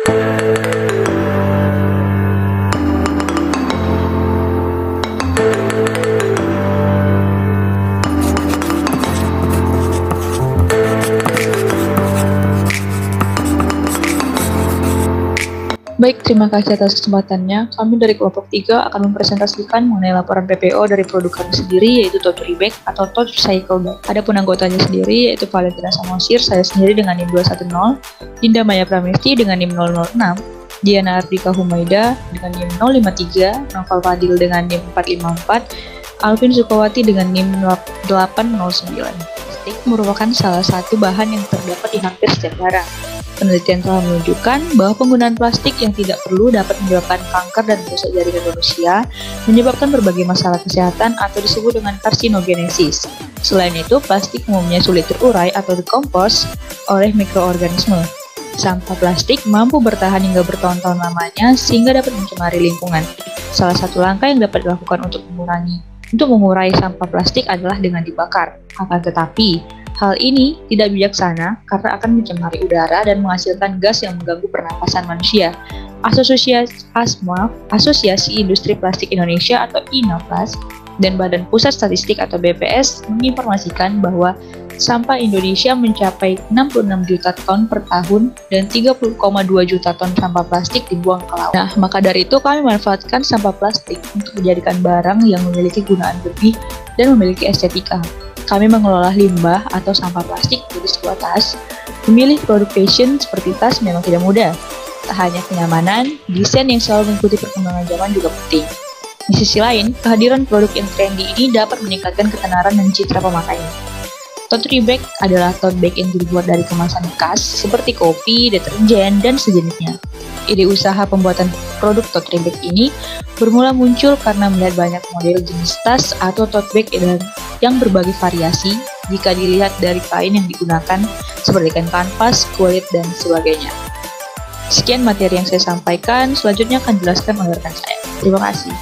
Baik, terima kasih atas kesempatannya. Kami dari kelompok 3 akan mempresentasikan mengenai laporan PPO dari produk kami sendiri, yaitu Tote Bag atau Tote Recycle Bag. Adapun anggotanya sendiri, yaitu Valentina Samosir, saya sendiri dengan NIM 210, Dinda Maya Pramesti dengan NIM 006, Diana Ardika Humaida dengan NIM 053, Noval Fadil dengan NIM 454, Alvin Sukawati dengan NIM 809. Plastik merupakan salah satu bahan yang terdapat di hampir setiap barang. Penelitian telah menunjukkan bahwa penggunaan plastik yang tidak perlu dapat menyebabkan kanker dan merusak jaringan manusia, menyebabkan berbagai masalah kesehatan atau disebut dengan karsinogenesis. Selain itu, plastik umumnya sulit terurai atau dekompos oleh mikroorganisme. Sampah plastik mampu bertahan hingga bertahun-tahun lamanya sehingga dapat mencemari lingkungan. Salah satu langkah yang dapat dilakukan untuk mengurai sampah plastik adalah dengan dibakar. Akan tetapi, hal ini tidak bijaksana karena akan mencemari udara dan menghasilkan gas yang mengganggu pernapasan manusia. Asosiasi Industri Plastik Indonesia atau INAPLAS dan Badan Pusat Statistik atau BPS menginformasikan bahwa sampah Indonesia mencapai 66 juta ton per tahun dan 30,2 juta ton sampah plastik dibuang ke laut. Nah, maka dari itu kami memanfaatkan sampah plastik untuk menjadikan barang yang memiliki gunaan lebih dan memiliki estetika. Kami mengelola limbah atau sampah plastik dari sebuah tas. Memilih produk fashion seperti tas memang tidak mudah. Tak hanya kenyamanan, desain yang selalu mengikuti perkembangan zaman juga penting. Di sisi lain, kehadiran produk yang trendy ini dapat meningkatkan ketenaran dan citra pemakainya. Tote Bag adalah tote bag yang dibuat dari kemasan bekas seperti kopi, deterjen, dan sejenisnya. Ide usaha pembuatan produk Tote Bag ini bermula muncul karena melihat banyak model jenis tas atau tote bag yang berbagai variasi jika dilihat dari kain yang digunakan seperti kain kanvas, kulit, dan sebagainya. Sekian materi yang saya sampaikan, selanjutnya akan dijelaskan oleh rekan saya. Terima kasih.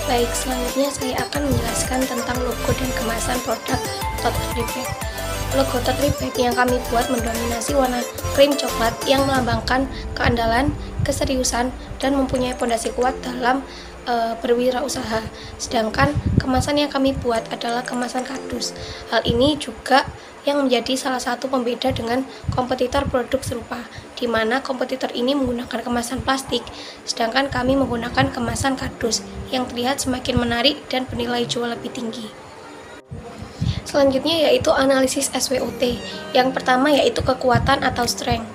Baik, selanjutnya saya akan menjelaskan tentang logo dan kemasan produk Tote Bag. Logo Tote Bag yang kami buat mendominasi warna krim coklat yang melambangkan keandalan, keseriusan, dan mempunyai fondasi kuat dalam berwirausaha. Sedangkan kemasan yang kami buat adalah kemasan kardus. Hal ini juga yang menjadi salah satu pembeda dengan kompetitor produk serupa, di mana kompetitor ini menggunakan kemasan plastik, sedangkan kami menggunakan kemasan kardus yang terlihat semakin menarik dan bernilai jual lebih tinggi. Selanjutnya yaitu analisis SWOT. Yang pertama yaitu kekuatan atau strength.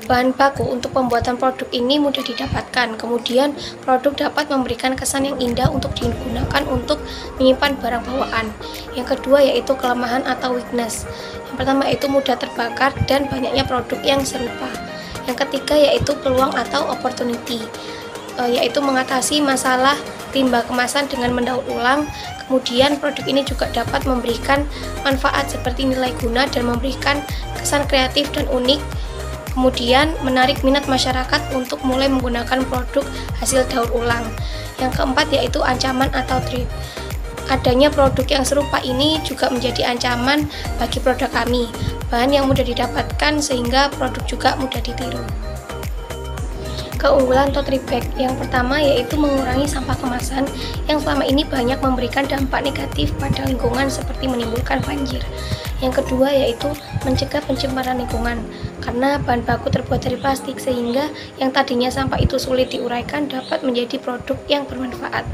Bahan baku untuk pembuatan produk ini mudah didapatkan, kemudian produk dapat memberikan kesan yang indah untuk digunakan untuk menyimpan barang bawaan. Yang kedua yaitu kelemahan atau weakness. Yang pertama yaitu mudah terbakar dan banyaknya produk yang serupa. Yang ketiga yaitu peluang atau opportunity, yaitu mengatasi masalah limbah kemasan dengan mendaur ulang. Kemudian produk ini juga dapat memberikan manfaat seperti nilai guna dan memberikan kesan kreatif dan unik. Kemudian menarik minat masyarakat untuk mulai menggunakan produk hasil daur ulang. Yang keempat yaitu ancaman atau threat. Adanya produk yang serupa ini juga menjadi ancaman bagi produk kami. Bahan yang mudah didapatkan sehingga produk juga mudah ditiru. Keunggulan Tote Bag yang pertama yaitu mengurangi sampah kemasan yang selama ini banyak memberikan dampak negatif pada lingkungan seperti menimbulkan banjir. Yang kedua yaitu mencegah pencemaran lingkungan karena bahan baku terbuat dari plastik sehingga yang tadinya sampah itu sulit diuraikan dapat menjadi produk yang bermanfaat.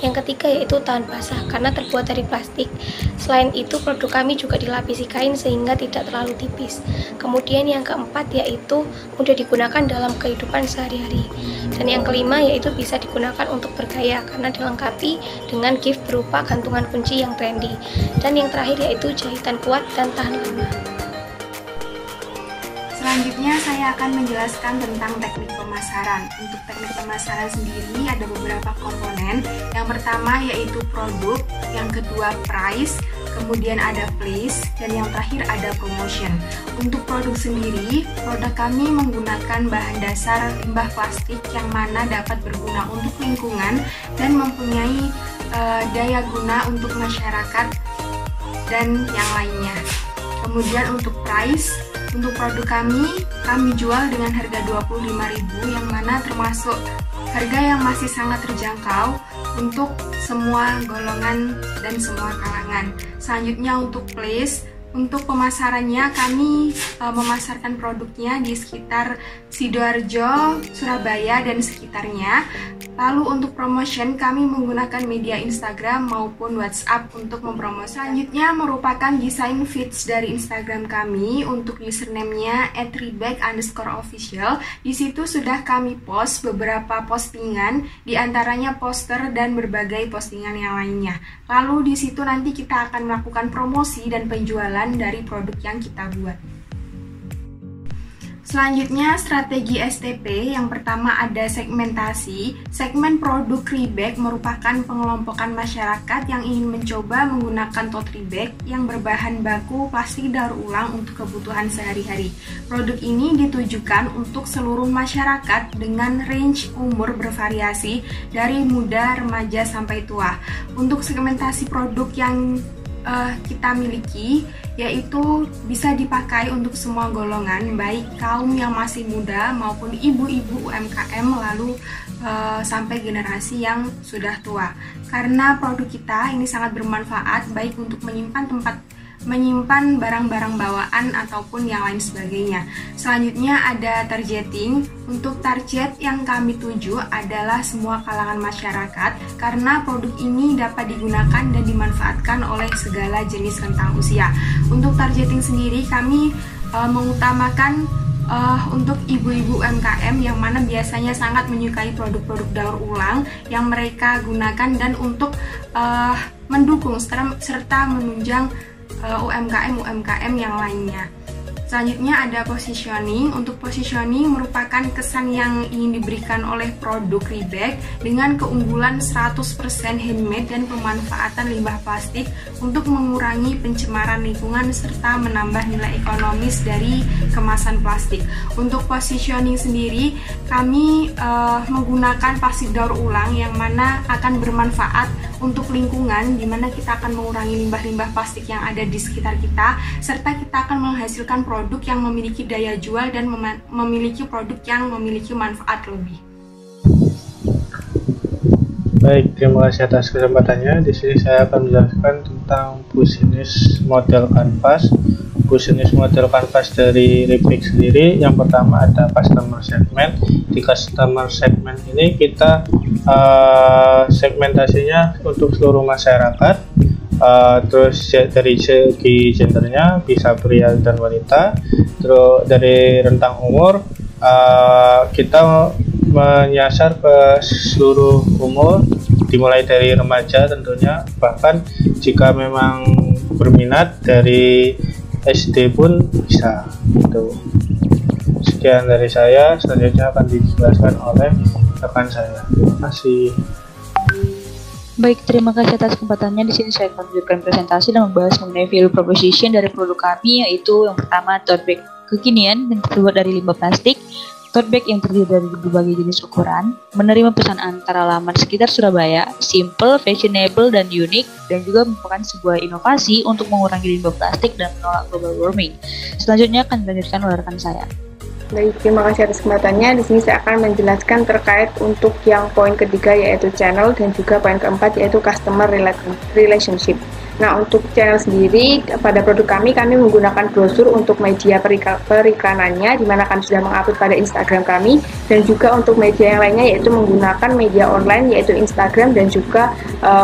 Yang ketiga yaitu tahan basah karena terbuat dari plastik. Selain itu produk kami juga dilapisi kain sehingga tidak terlalu tipis. Kemudian yang keempat yaitu mudah digunakan dalam kehidupan sehari-hari. Dan yang kelima yaitu bisa digunakan untuk bergaya karena dilengkapi dengan gift berupa gantungan kunci yang trendy. Dan yang terakhir yaitu jahitan kuat dan tahan lama. Selanjutnya saya akan menjelaskan tentang teknik pemasaran. Untuk teknik pemasaran sendiri ada beberapa komponen. Yang pertama yaitu produk, yang kedua price, kemudian ada place, dan yang terakhir ada promotion. Untuk produk sendiri, produk kami menggunakan bahan dasar limbah plastik yang mana dapat berguna untuk lingkungan dan mempunyai daya guna untuk masyarakat dan yang lainnya. Kemudian untuk price, Untuk produk kami jual dengan harga 25.000 yang mana termasuk harga yang masih sangat terjangkau untuk semua golongan dan semua kalangan. Selanjutnya untuk place, untuk pemasarannya kami memasarkan produknya di sekitar Sidoarjo, Surabaya dan sekitarnya. Lalu untuk promotion kami menggunakan media Instagram maupun WhatsApp untuk mempromosikan. Selanjutnya merupakan desain feeds dari Instagram kami. Untuk username-nya @reebag_official. Di situ sudah kami post beberapa postingan, diantaranya poster dan berbagai postingan yang lainnya. Lalu di situ nanti kita akan melakukan promosi dan penjualan dari produk yang kita buat. Selanjutnya strategi STP. Yang pertama ada segmentasi. Segmen produk Reebag merupakan pengelompokan masyarakat yang ingin mencoba menggunakan tote Reebag yang berbahan baku plastik daur ulang untuk kebutuhan sehari-hari. Produk ini ditujukan untuk seluruh masyarakat dengan range umur bervariasi dari muda, remaja sampai tua. Untuk segmentasi produk yang kita miliki yaitu bisa dipakai untuk semua golongan, baik kaum yang masih muda maupun ibu-ibu UMKM, lalu sampai generasi yang sudah tua. Karena produk kita ini sangat bermanfaat baik untuk menyimpan barang-barang bawaan ataupun yang lain sebagainya. Selanjutnya ada targeting. Untuk target yang kami tuju adalah semua kalangan masyarakat karena produk ini dapat digunakan dan dimanfaatkan oleh segala jenis rentang usia. Untuk targeting sendiri kami mengutamakan untuk ibu-ibu UMKM yang mana biasanya sangat menyukai produk-produk daur ulang yang mereka gunakan, dan untuk mendukung serta menunjang UMKM yang lainnya. Selanjutnya ada positioning. Untuk positioning merupakan kesan yang ingin diberikan oleh produk Reebag dengan keunggulan 100% handmade dan pemanfaatan limbah plastik untuk mengurangi pencemaran lingkungan serta menambah nilai ekonomis dari kemasan plastik. Untuk positioning sendiri kami menggunakan plastik daur ulang yang mana akan bermanfaat untuk lingkungan, di mana kita akan mengurangi limbah-limbah plastik yang ada di sekitar kita, serta kita akan menghasilkan produk yang memiliki daya jual dan memiliki produk yang memiliki manfaat lebih. Baik, terima kasih atas kesempatannya. Di sini saya akan menjelaskan tentang business model canvas. Business model canvas dari Reebag sendiri, yang pertama ada customer segment. Di customer segment ini kita segmentasinya untuk seluruh masyarakat. Terus dari segi gendernya bisa pria dan wanita. Terus dari rentang umur kita menyasar ke seluruh umur, dimulai dari remaja tentunya, bahkan jika memang berminat dari SD pun bisa gitu. Sekian dari saya, selanjutnya akan dijelaskan oleh rekan saya. Terima kasih. Baik, terima kasih atas kesempatannya. Di sini saya akan menunjukkan presentasi dan membahas mengenai value proposition dari produk kami, yaitu yang pertama tote bag kekinian yang terbuat dari limbah plastik, tote bag yang terdiri dari berbagai jenis ukuran, menerima pesan antar alamat sekitar Surabaya, simple, fashionable, dan unik, dan juga merupakan sebuah inovasi untuk mengurangi limbah plastik dan menolak global warming. Selanjutnya akan dilanjutkan oleh rekan saya. Baik, terima kasih atas kesempatannya. Di sini saya akan menjelaskan terkait untuk yang poin ketiga yaitu channel, dan juga poin keempat yaitu customer relationship. Nah, untuk channel sendiri pada produk kami menggunakan brosur untuk media periklanannya, di mana kami sudah mengupload pada Instagram kami, dan juga untuk media yang lainnya yaitu menggunakan media online yaitu Instagram dan juga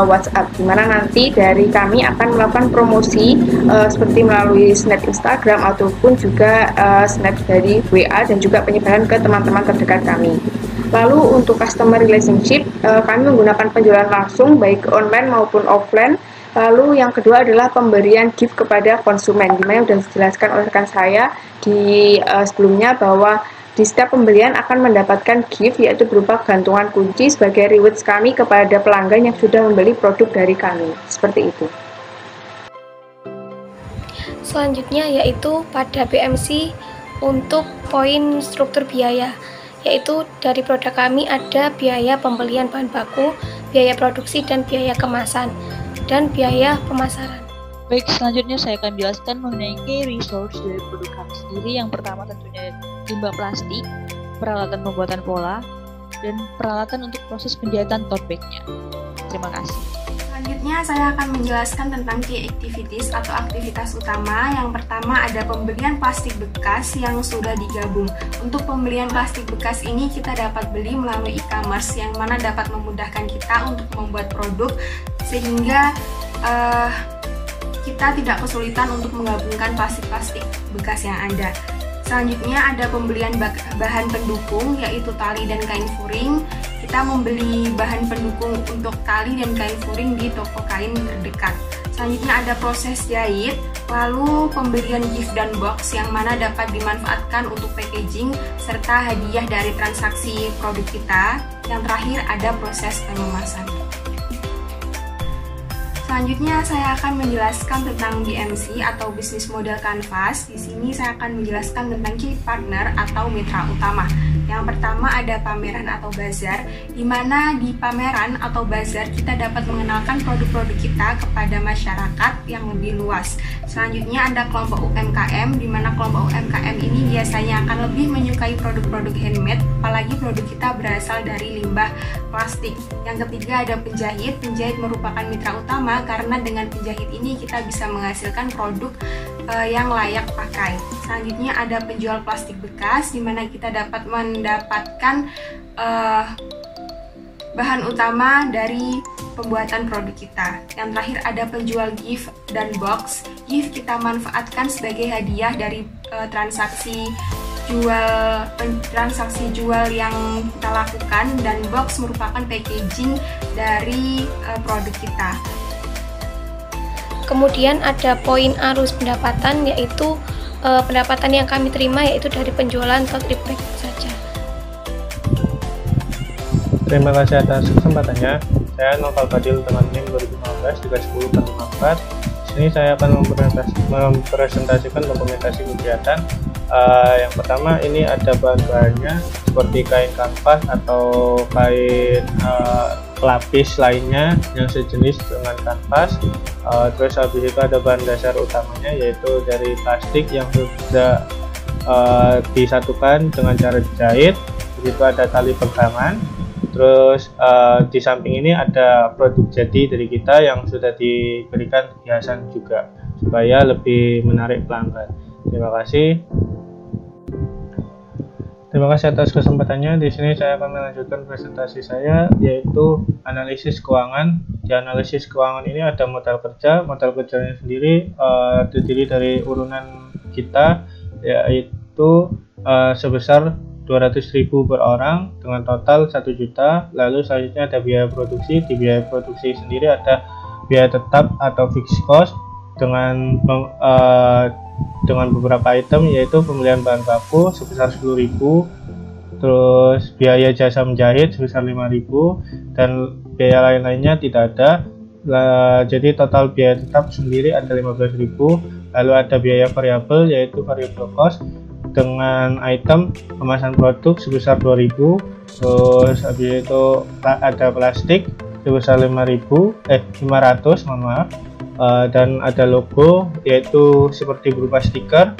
WhatsApp, di mana nanti dari kami akan melakukan promosi seperti melalui snap Instagram ataupun juga snap dari WA dan juga penyebaran ke teman-teman terdekat kami. Lalu untuk customer relationship kami menggunakan penjualan langsung baik online maupun offline. Lalu yang kedua adalah pemberian gift kepada konsumen, di mana sudah dijelaskan oleh rekan saya di sebelumnya bahwa di setiap pembelian akan mendapatkan gift yaitu berupa gantungan kunci sebagai rewards kami kepada pelanggan yang sudah membeli produk dari kami. Seperti itu. Selanjutnya yaitu pada BMC untuk poin struktur biaya, yaitu dari produk kami ada biaya pembelian bahan baku, biaya produksi, dan biaya kemasan, dan biaya pemasaran. Baik, selanjutnya saya akan jelaskan mengenai key resource dari produk kami sendiri. Yang pertama tentunya limbah plastik, peralatan pembuatan pola, dan peralatan untuk proses penjahitan tote bag-nya. Terima kasih. Selanjutnya saya akan menjelaskan tentang key activities atau aktivitas utama. Yang pertama ada pembelian plastik bekas yang sudah digabung. Untuk pembelian plastik bekas ini kita dapat beli melalui e-commerce yang mana dapat memudahkan kita untuk membuat produk sehingga kita tidak kesulitan untuk menggabungkan plastik-plastik bekas yang ada. Selanjutnya ada pembelian bahan pendukung yaitu tali dan kain furing. Kita membeli bahan pendukung untuk tali dan kain furing di toko kain terdekat. Selanjutnya ada proses jahit, lalu pembelian gift dan box yang mana dapat dimanfaatkan untuk packaging serta hadiah dari transaksi produk kita. Yang terakhir ada proses pengemasan. Selanjutnya saya akan menjelaskan tentang BMC atau Business Model Canvas. Di sini saya akan menjelaskan tentang key partner atau mitra utama. Yang pertama ada pameran atau bazar, di mana di pameran atau bazar kita dapat mengenalkan produk-produk kita kepada masyarakat yang lebih luas. Selanjutnya ada kelompok UMKM, di mana kelompok UMKM ini biasanya akan lebih menyukai produk-produk handmade, apalagi produk kita berasal dari limbah plastik. Yang ketiga ada penjahit. Penjahit merupakan mitra utama karena dengan penjahit ini kita bisa menghasilkan produk yang layak pakai. Selanjutnya ada penjual plastik bekas, di mana kita dapat mendapatkan bahan utama dari pembuatan produk kita. Yang terakhir ada penjual gift dan box. Gift kita manfaatkan sebagai hadiah dari transaksi jual yang kita lakukan, dan box merupakan packaging dari produk kita. Kemudian ada poin arus pendapatan, yaitu pendapatan yang kami terima yaitu dari penjualan tote bag saja. Terima kasih atas kesempatannya. Saya Noval Fadil dengan NIM 2015-10/54. Di sini saya akan mempresentasikan dokumentasi kegiatan. Yang pertama ini ada bahan-bahannya seperti kain kanvas atau kain pelapis lainnya yang sejenis dengan kanvas. Terus habis itu ada bahan dasar utamanya yaitu dari plastik yang sudah disatukan dengan cara dijahit. Begitu ada tali pegangan. Terus di samping ini ada produk jadi dari kita yang sudah diberikan hiasan juga supaya lebih menarik pelanggan. Terima kasih. Terima kasih atas kesempatannya. Di sini saya akan melanjutkan presentasi saya, yaitu analisis keuangan. Di analisis keuangan ini ada modal kerja. Modal kerjanya sendiri terdiri dari urunan kita, yaitu sebesar 200.000 per orang dengan total 1 juta. Lalu selanjutnya ada biaya produksi. Di biaya produksi sendiri ada biaya tetap atau fixed cost dengan beberapa item, yaitu pembelian bahan baku sebesar 10.000, terus biaya jasa menjahit sebesar 5.000, dan biaya lain-lainnya tidak ada. Jadi total biaya tetap sendiri ada 15.000. Lalu ada biaya variabel yaitu variable cost dengan item kemasan produk sebesar 2.000. Terus habis itu ada plastik sebesar 500, mohon maaf. Dan ada logo yaitu seperti berupa stiker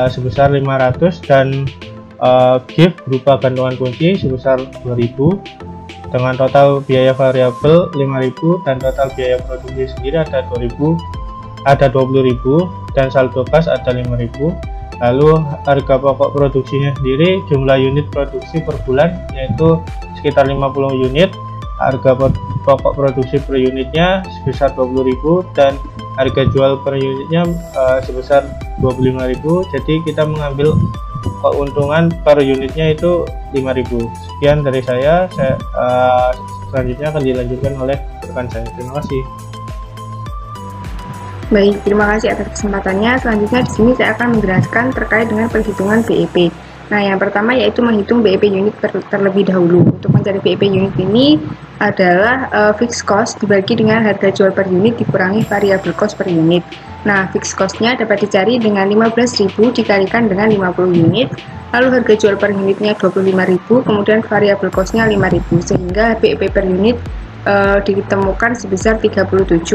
sebesar 500, dan gift berupa gantungan kunci sebesar 2.000, dengan total biaya variabel 5.000 dan total biaya produksi sendiri ada 20.000, dan saldo kas ada 5.000. Lalu harga pokok produksinya sendiri, jumlah unit produksi per bulan yaitu sekitar 50 unit. Harga pokok produksi per unitnya sebesar 20.000 dan harga jual per unitnya sebesar 25.000. Jadi kita mengambil keuntungan per unitnya itu 5.000. Sekian dari saya selanjutnya akan dilanjutkan oleh rekan saya. Terima kasih. Baik, terima kasih atas kesempatannya. Selanjutnya di sini saya akan menjelaskan terkait dengan perhitungan BEP. Nah, yang pertama yaitu menghitung BEP unit terlebih dahulu. Untuk mencari BEP unit ini adalah fixed cost dibagi dengan harga jual per unit dikurangi variable cost per unit. Nah, fixed cost-nya dapat dicari dengan 15.000 dikalikan dengan 50 unit, lalu harga jual per unitnya 25.000, kemudian variable cost-nya 5.000, sehingga BEP per unit ditemukan sebesar 37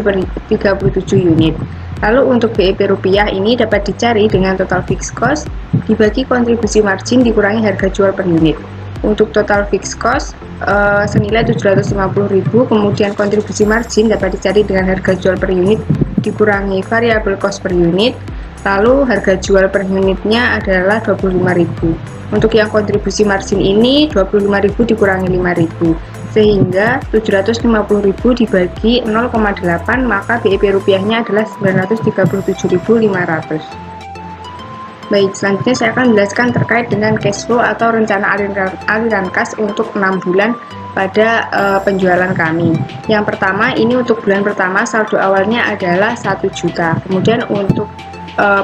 unit. Lalu untuk BEP rupiah ini dapat dicari dengan total fixed cost dibagi kontribusi margin dikurangi harga jual per unit. Untuk total fixed cost senilai 750.000, kemudian kontribusi margin dapat dicari dengan harga jual per unit dikurangi variable cost per unit, lalu harga jual per unitnya adalah 25.000. Untuk yang kontribusi margin ini 25.000 dikurangi 5.000, sehingga 750.000 dibagi 0,8, maka BEP rupiahnya adalah 937.500. Baik, selanjutnya saya akan menjelaskan terkait dengan cash flow atau rencana aliran kas untuk 6 bulan pada penjualan kami. Yang pertama, ini untuk bulan pertama saldo awalnya adalah 1 juta. Kemudian untuk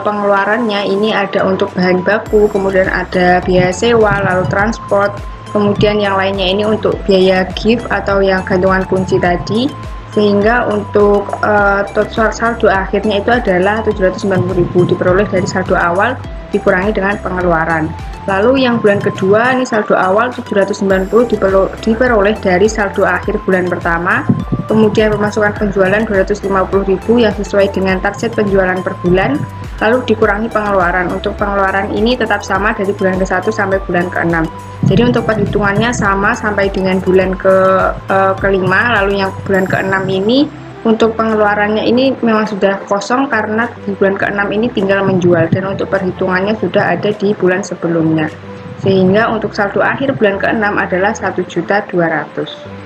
pengeluarannya ini ada untuk bahan baku, kemudian ada biaya sewa, lalu transport, kemudian yang lainnya ini untuk biaya gift atau yang gantungan kunci tadi, sehingga untuk total saldo akhirnya itu adalah 790.000 diperoleh dari saldo awal dikurangi dengan pengeluaran. Lalu yang bulan kedua ini saldo awal 790 diperoleh dari saldo akhir bulan pertama, kemudian pemasukan penjualan 250.000 yang sesuai dengan target penjualan per bulan, lalu dikurangi pengeluaran. Untuk pengeluaran ini tetap sama dari bulan ke-1 sampai bulan ke-6. Jadi untuk perhitungannya sama sampai dengan bulan kelima. Lalu yang bulan ke-6 ini untuk pengeluarannya ini memang sudah kosong karena di bulan ke-6 ini tinggal menjual, dan untuk perhitungannya sudah ada di bulan sebelumnya, sehingga untuk saldo akhir bulan ke-6 adalah 1.200.000.